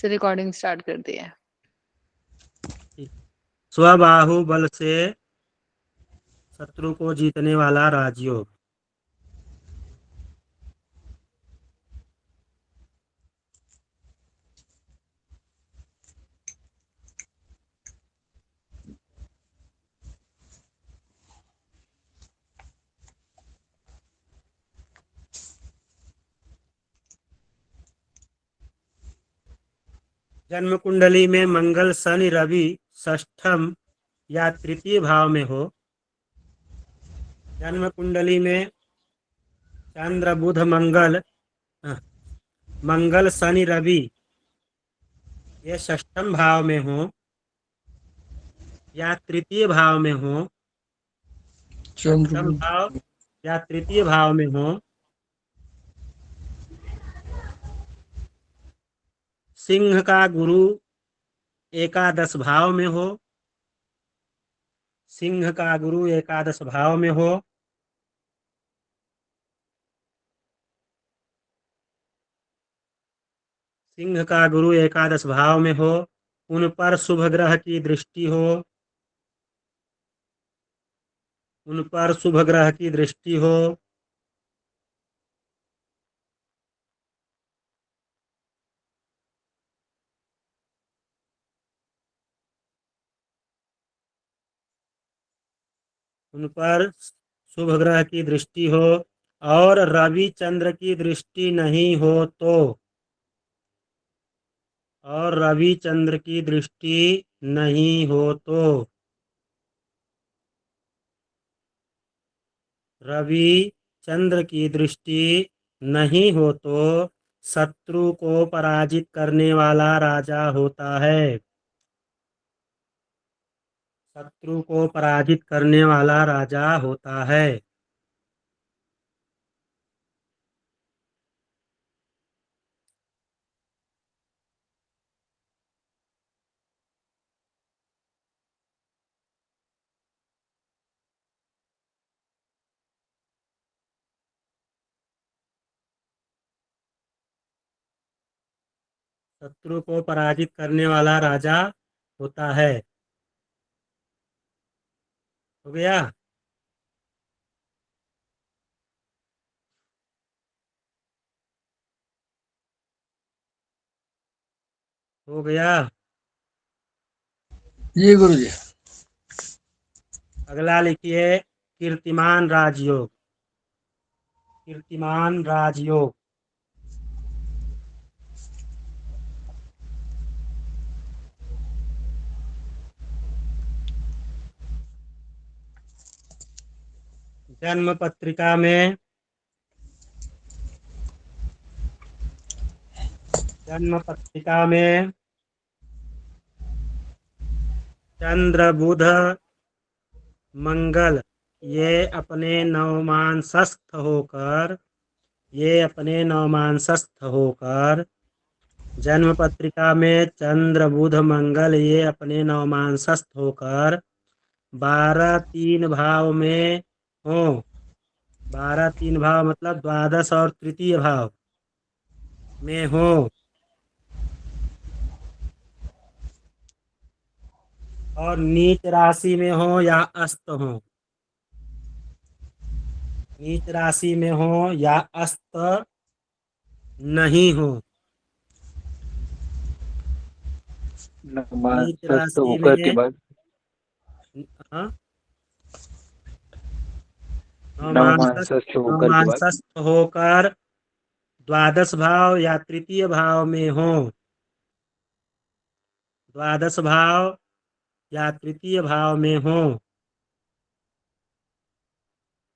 से recording start कर दी है। स्वबाहु बल से शत्रु को जीतने वाला राजयोग। जन्म कुंडली में मंगल शनि रवि षष्ठम या तृतीय भाव में हो। जन्म कुंडली में चंद्र बुध मंगल शनि रवि ये षष्ठम भाव में हो या तृतीय भाव में हो, षष्ठम भाव या तृतीय भाव में हो। सिंह का गुरु एकादश भाव में हो। सिंह का गुरु एकादश भाव में हो। सिंह का गुरु एकादश भाव में हो। उन पर शुभ ग्रह की दृष्टि हो। उन पर शुभ ग्रह की दृष्टि हो। उन पर शुभ ग्रह की दृष्टि हो और रवि चंद्र की दृष्टि नहीं हो तो, और रवि चंद्र की दृष्टि नहीं हो तो, रवि चंद्र की दृष्टि नहीं हो तो शत्रु को पराजित करने वाला राजा होता है। शत्रु को पराजित करने वाला राजा होता है। शत्रु को पराजित करने वाला राजा होता है। हो गया। हो गया। जी गुरु जी। अगला लिखिए कीर्तिमान राजयोग। कीर्तिमान राजयोग। जन्म पत्रिका में चंद्र बुध मंगल ये अपने नवमांसस्थ होकर जन्म पत्रिका में चंद्र बुध मंगल ये अपने नवमांसस्थ होकर 12 3 भाव में हो। 12 3 भाव मतलब द्वादश और तृतीय भाव में हो। और नीच राशि में हो या अस्त हो। नीच राशि में हो या अस्त नहीं हो। नीच राशि होकर के में बाद हाँ नवमांसस्थ होकर के बाद नवमांसस्थ होकर द्वादश भाव या तृतीय भाव में हो। द्वादश भाव या तृतीय भाव में हो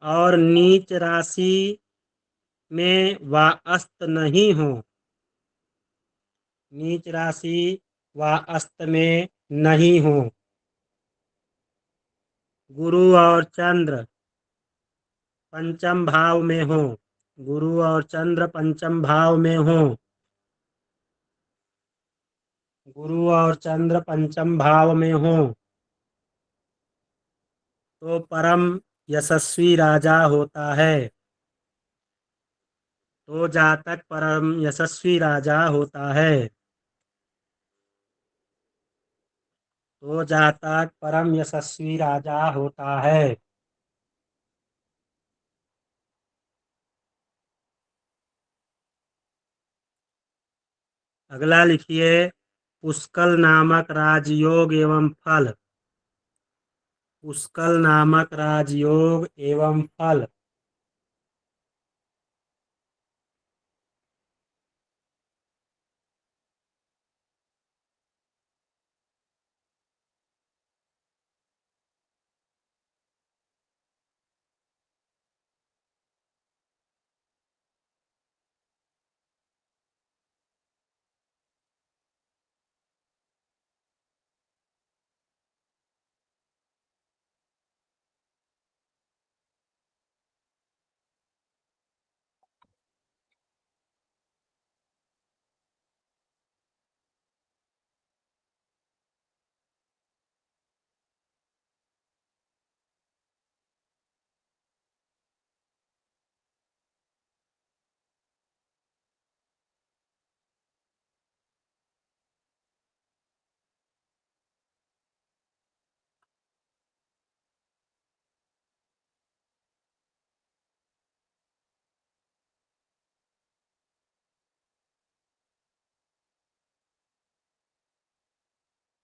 और नीच राशि में व अस्त नहीं हो। नीच राशि व अस्त में नहीं हो। गुरु और चंद्र पंचम भाव में हो। गुरु और चंद्र पंचम भाव में हो। गुरु और चंद्र पंचम भाव में हो तो परम यशस्वी राजा होता है। तो जातक परम यशस्वी राजा होता है। तो जातक परम यशस्वी राजा होता है। अगला लिखिए, पुष्कल नामक राजयोग एवं फल। पुष्कल नामक राजयोग एवं फल।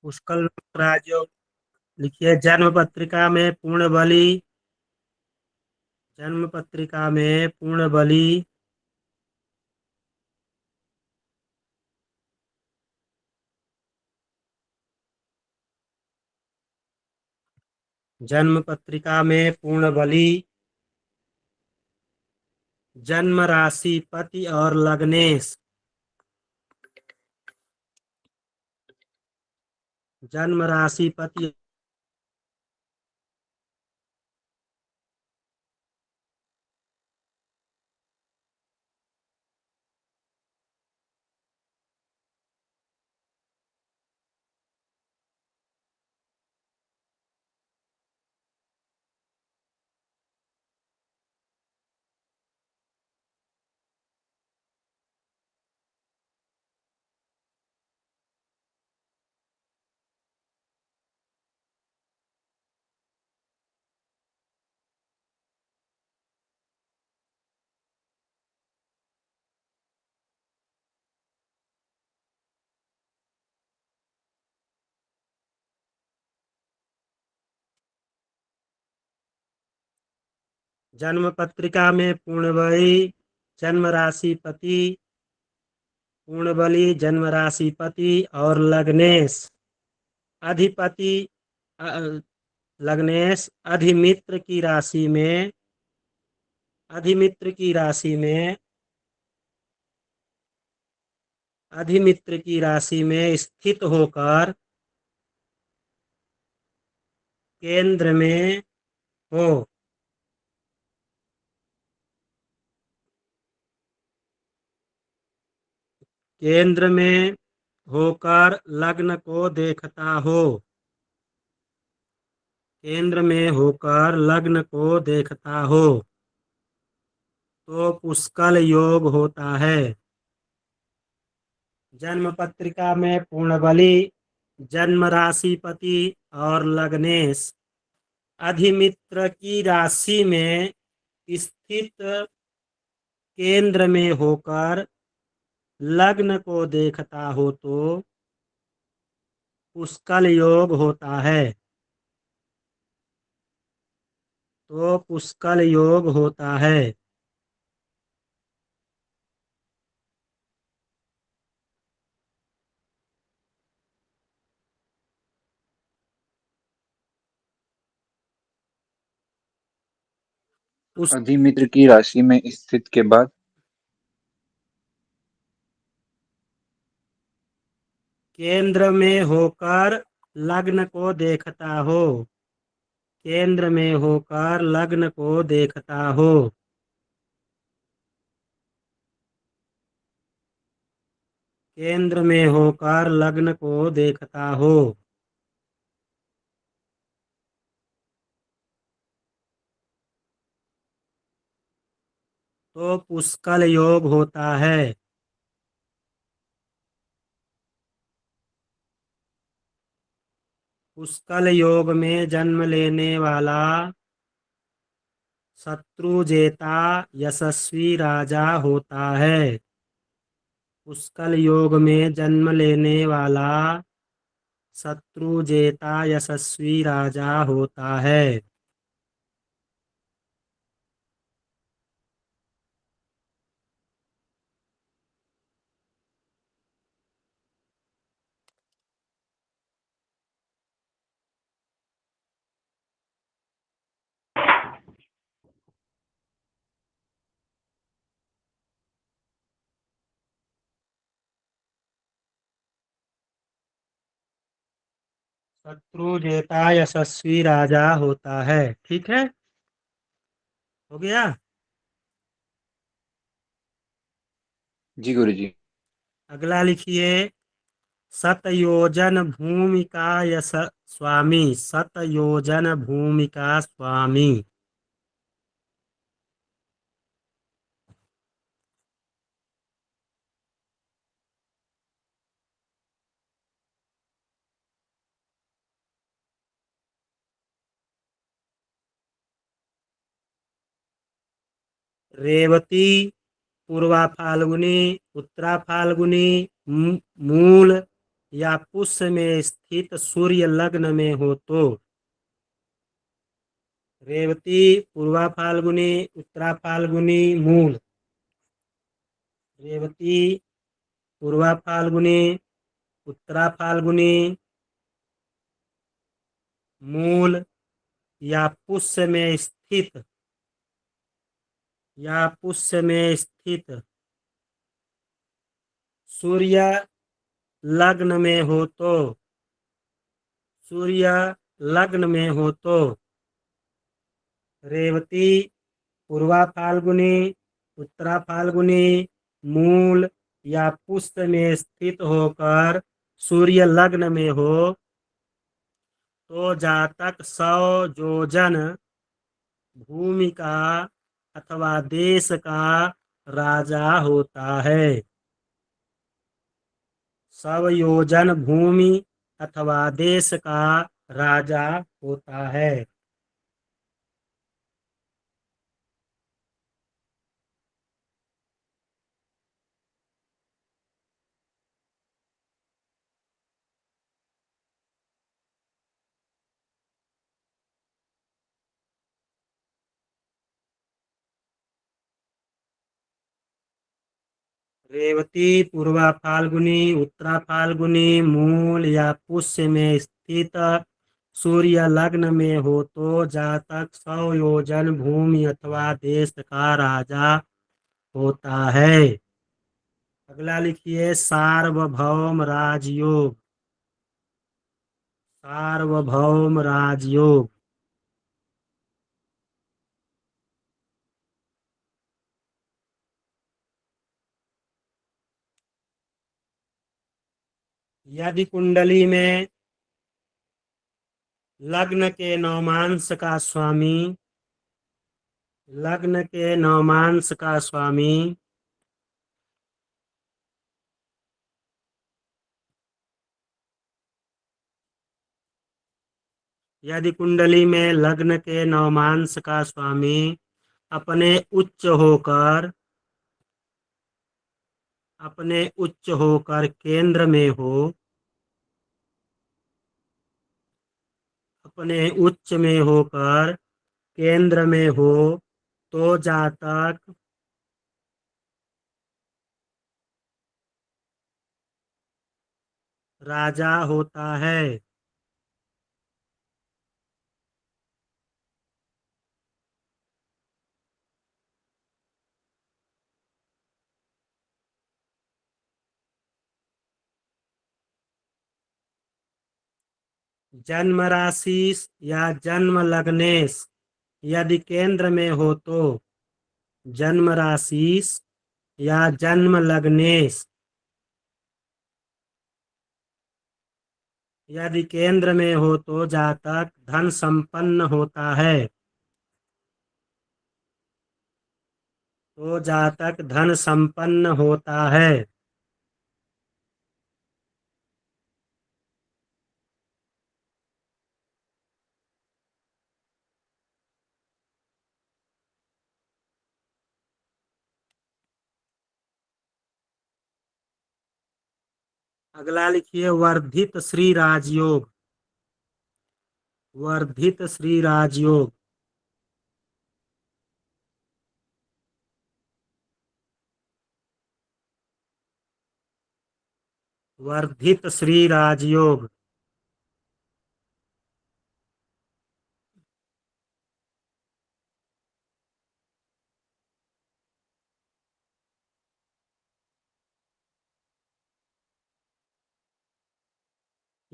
पुष्कल नामक राजयोग लिखिए, जन्म पत्रिका में पूर्ण बलि। जन्म पत्रिका में पूर्ण बलि। जन्म पत्रिका में पूर्ण बलि। जन्म राशि पति और लग्नेश। जन्म राशि पति। जन्म पत्रिका में पूर्ण बलि। जन्म राशि पति। पूर्ण बलि, जन्म राशि पति और लग्नेश। अधिपति लग्नेश अधिमित्र की राशि में। अधिमित्र की राशि में। अधिमित्र की राशि में स्थित होकर केंद्र में हो। केंद्र में होकर लग्न को देखता हो। केंद्र में होकर लग्न को देखता हो तो पुष्कल योग होता है। जन्म पत्रिका में पूर्ण बलि, जन्म राशि पति और लग्नेश अधिमित्र की राशि में स्थित केंद्र में होकर लग्न को देखता हो तो पुष्कल योग होता है। तो पुष्कल योग होता है। उस अधिमित्र की राशि में स्थित के बाद केंद्र में होकर लग्न को देखता हो। केंद्र में होकर लग्न को देखता हो। केंद्र में होकर लग्न को देखता हो तो पुष्कल योग होता है। पुष्कल योग में जन्म लेने वाला शत्रुजेता यशस्वी राजा होता है। पुष्कल योग में जन्म लेने वाला शत्रुजेता यशस्वी राजा होता है। शत्रुजेता यशस्वी राजा होता है। ठीक है, हो गया। जी गुरुजी। अगला लिखिए, शतयोजन भूमि का यश स्वामी। शतयोजन भूमि का स्वामी। रेवती, पूर्वा फाल्गुनी, उत्तरा फाल्गुनी, मूल या पुष्य में स्थित सूर्य लग्न में हो तो। रेवती, पूर्वा फाल्गुनी, उत्तरा फाल्गुनी, मूल। रेवती, पूर्वा फाल्गुनी, उत्तरा फाल्गुनी, मूल या पुष्य में स्थित सूर्य लग्न में हो तो। सूर्य लग्न में हो तो रेवती, पूर्वा फाल्गुनी, उत्तरा फाल्गुनी, मूल या पुष्य में स्थित होकर सूर्य लग्न में हो तो जातक 100 योजन भूमि का अथवा देश का राजा होता है। 100 योजन भूमि अथवा देश का राजा होता है। रेवती, पूर्वा फाल्गुनी, उत्तरा फाल्गुनी, मूल या पुष्य में स्थित सूर्य लग्न में हो तो जातक 100 योजन भूमि अथवा देश का राजा होता है। अगला लिखिए, सार्वभौम राजयोग। सार्वभौम राजयोग। यदि कुंडली में लग्न के नवमांश का स्वामी यदि कुंडली में लग्न के नवमांश का स्वामी अपने उच्च होकर केंद्र में हो, अपने उच्च में होकर केंद्र में हो तो जातक राजा होता है। जन्म राशि या जन्म लग्नेश यदि केंद्र में हो तो। जन्म राशि या जन्म लग्नेश यदि केंद्र में हो तो जातक धन संपन्न होता है। है। अगला लिखिए वर्धित श्री राजयोग। वर्धित श्री राजयोग। वर्धित श्री राजयोग।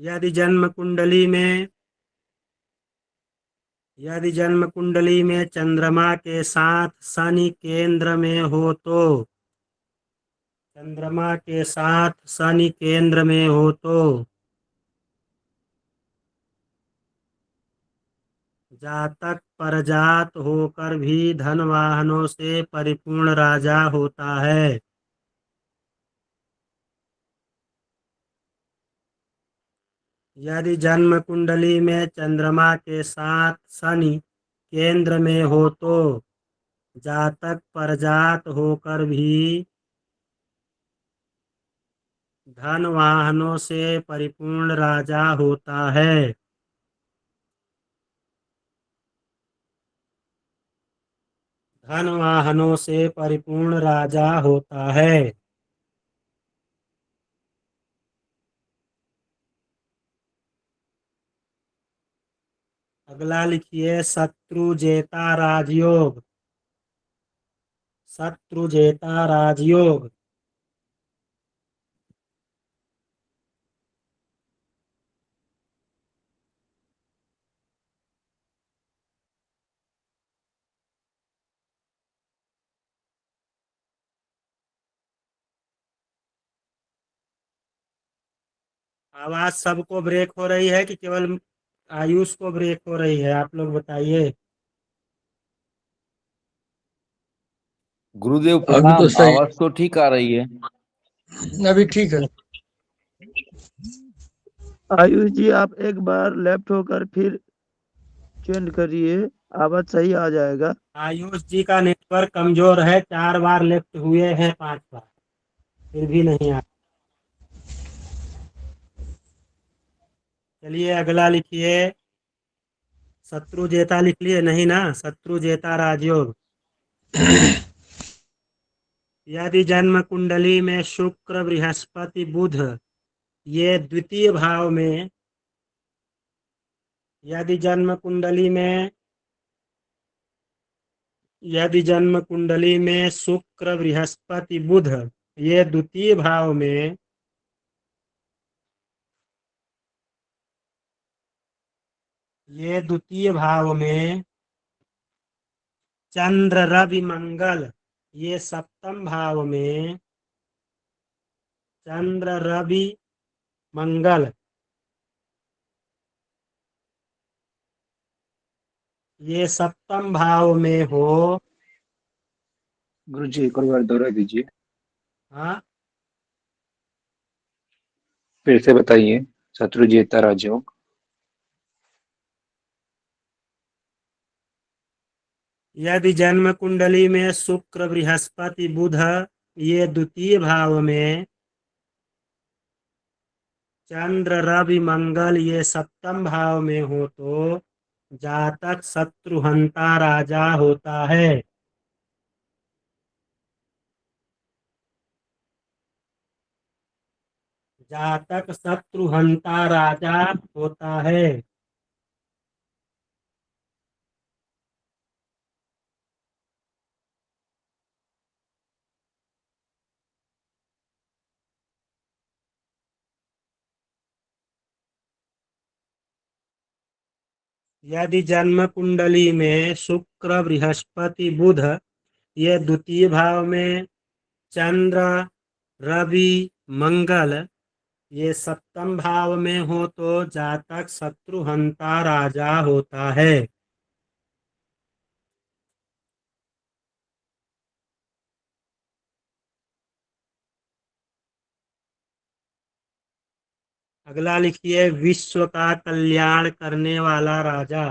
यदि जन्म कुंडली में चंद्रमा के साथ शनि केंद्र में हो तो चंद्रमा के साथ शनि केंद्र में हो तो जातक परजात होकर भी धन वाहनों से परिपूर्ण राजा होता है। यदि जन्म कुंडली में चंद्रमा के साथ शनि केंद्र में हो तो जातक परजात होकर भी धन वाहनों से परिपूर्ण राजा होता है। धन वाहनों से परिपूर्ण राजा होता है। अगला लिखिए शत्रु जेता राजयोग। शत्रु जेता राजयोग। आवाज सबको ब्रेक हो रही है कि केवल आयुष को ब्रेक हो रही है? आप लोग बताइए। गुरुदेव अभी तो प्रणाम। सही, आवाज तो ठीक आ रही है। अभी ठीक है। आयुष जी आप एक बार लेफ्ट होकर फिर चेंज करिए, आवाज सही आ जाएगा। आयुष जी का नेटवर्क कमजोर है, 4 बार लेफ्ट हुए हैं, 5 बार, फिर भी नहीं आ। चलिए अगला लिखिए शत्रु जेता। लिख लिए नहीं ना? शत्रु जेता राजयोग। यदि जन्म कुंडली में शुक्र बृहस्पति बुध ये द्वितीय भाव में यदि जन्म कुंडली में शुक्र बृहस्पति बुध ये द्वितीय भाव में चंद्र रवि मंगल ये सप्तम भाव में चंद्र रवि मंगल ये सप्तम भाव में हो। गुरु जी एक और बार दोहरा दीजिए, हाँ, फिर से बताइए। शत्रु जेता राजयोग। यदि जन्म कुंडली में शुक्र बृहस्पति बुध ये द्वितीय भाव में चंद्र रवि मंगल ये सप्तम भाव में हो तो जातक शत्रुहंता राजा होता है। जातक शत्रुहंता राजा होता है। यदि जन्म कुंडली में शुक्र बृहस्पति बुध ये द्वितीय भाव में चंद्र रवि मंगल ये सप्तम भाव में हो तो जातक शत्रुहंता राजा होता है। अगला लिखिए विश्व का कल्याण करने वाला राजा।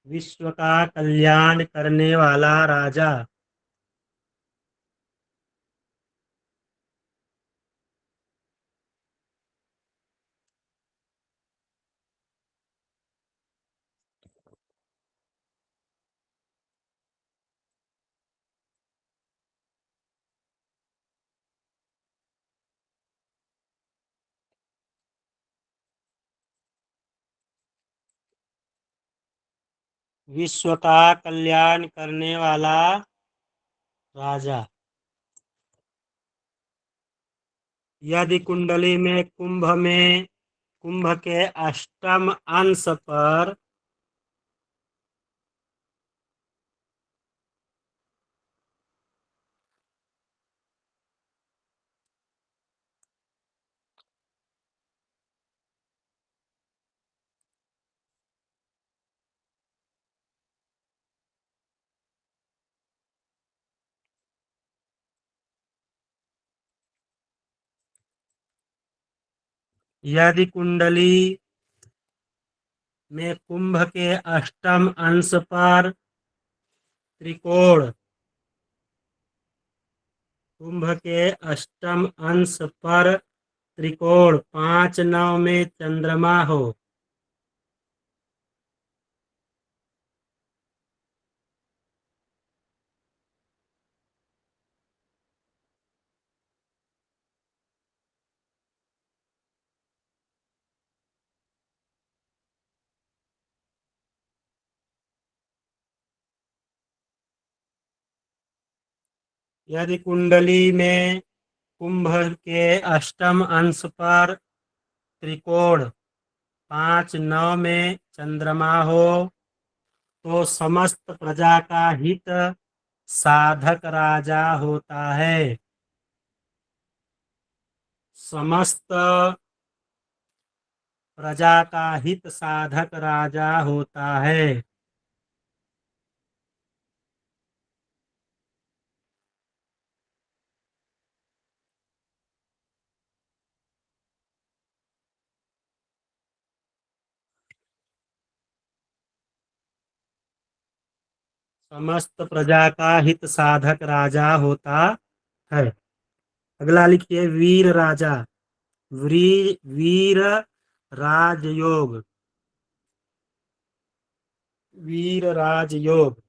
विश्व का कल्याण करने वाला राजा। विश्व का कल्याण करने वाला राजा। यदि कुंडली में कुंभ के अष्टम अंश पर यदि कुंडली में कुंभ के अष्टम अंश पर त्रिकोण कुंभ के अष्टम अंश पर त्रिकोण 5-9 में चंद्रमा हो, यदि कुंडली में कुंभ के अष्टम अंश पर त्रिकोण 5-9 में चंद्रमा हो, तो समस्त प्रजा का हित साधक राजा होता है। समस्त प्रजा का हित साधक राजा होता है। समस्त प्रजा का हित साधक राजा होता है। अगला लिखिए वीर राजा। वीर राजयोग। वीर राजयोग।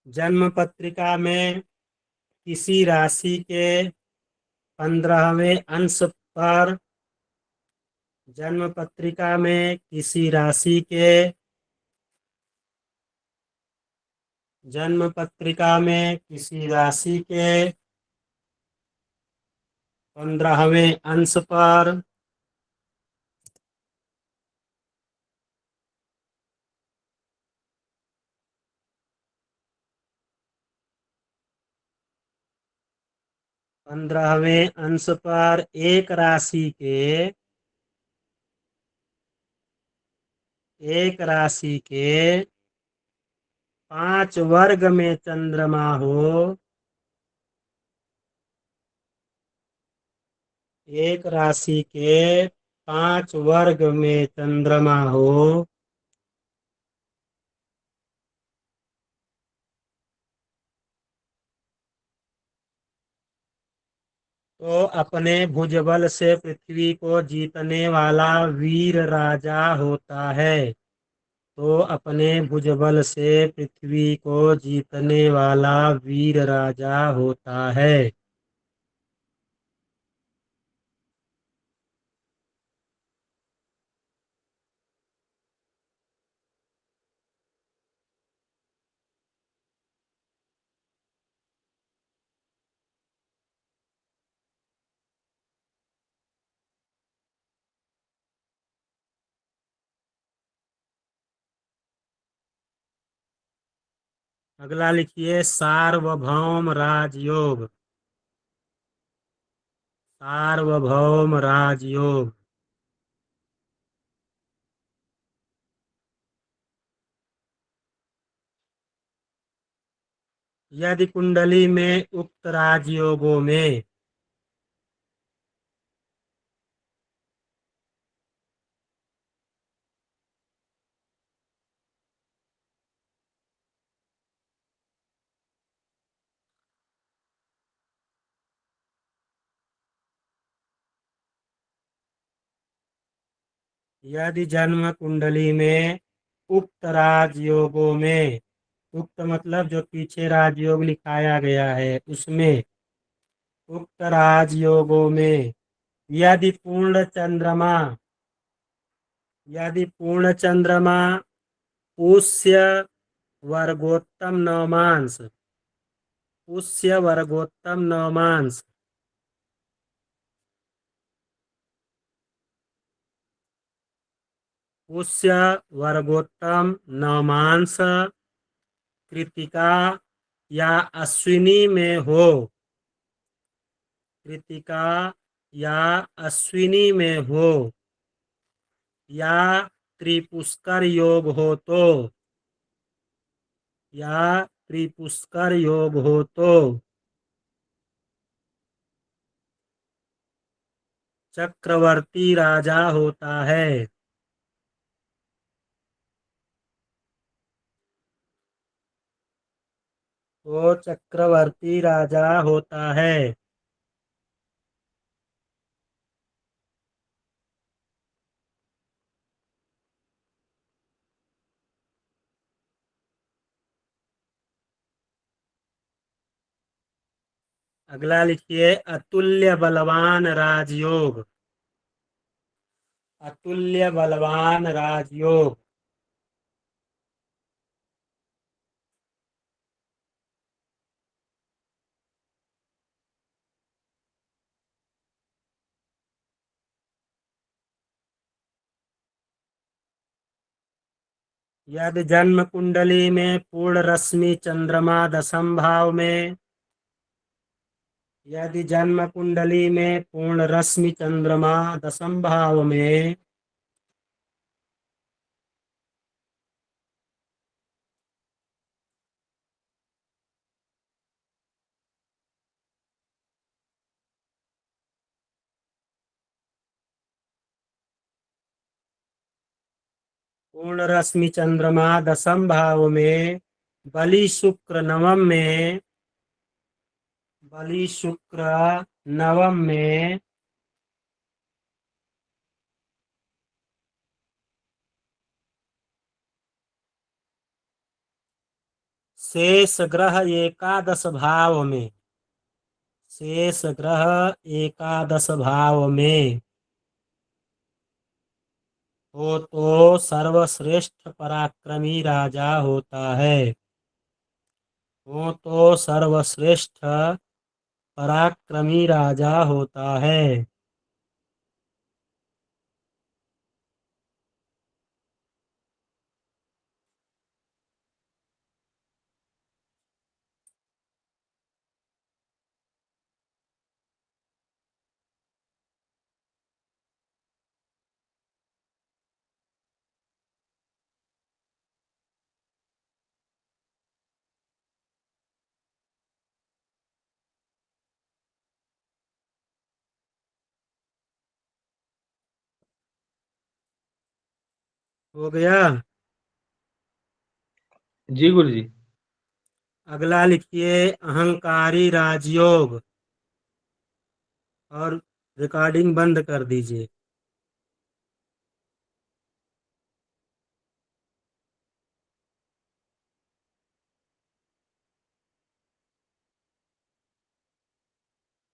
जन्म पत्रिका में किसी राशि के 15वें अंश पर जन्म पत्रिका में किसी राशि के जन्म पत्रिका में किसी राशि के 15वें अंश पर एक राशि के 5 वर्ग में चंद्रमा हो, एक राशि के 5 वर्ग में चंद्रमा हो, तो अपने भुजबल से पृथ्वी को जीतने वाला वीर राजा होता है। तो अपने भुजबल से पृथ्वी को जीतने वाला वीर राजा होता है। अगला लिखिए सार्वभौम राजयोग। सार्वभौम राजयोग। यदि कुंडली में उक्त राजयोगों में यदि जन्म कुंडली में उक्त राजयोगों में उक्त मतलब जो पीछे राजयोग लिखाया गया है उसमें, उक्त राजयोगों में यदि पूर्ण चंद्रमा पुष्य वर्गोत्तम नवमांश पुष्य वर्गोत्तम नवमांश कृतिका या अश्विनी में हो, कृतिका या अश्विनी में हो, या त्रिपुष्कर योग हो तो, या त्रिपुष्कर योग हो तो चक्रवर्ती राजा होता है। तो चक्रवर्ती राजा होता है। अगला लिखिए अतुल्य बलवान राजयोग। अतुल्य बलवान राजयोग। यदि जन्म कुंडली में पूर्ण रश्मि चंद्रमा दशम भाव में, यदि जन्म कुंडली में पूर्ण रश्मि चंद्रमा दशम भाव में पूर्ण रश्मि चंद्रमा दशम भाव में बलि शुक्र नवम में, बलि शुक्र नवम में शेष ग्रह एकादश भाव में, शेष ग्रह एकादश भाव में हो तो सर्वश्रेष्ठ पराक्रमी राजा होता है। हो तो सर्वश्रेष्ठ पराक्रमी राजा होता है। हो गया। जी गुरु जी। अगला लिखिए अहंकारी राजयोग, और रिकॉर्डिंग बंद कर दीजिए।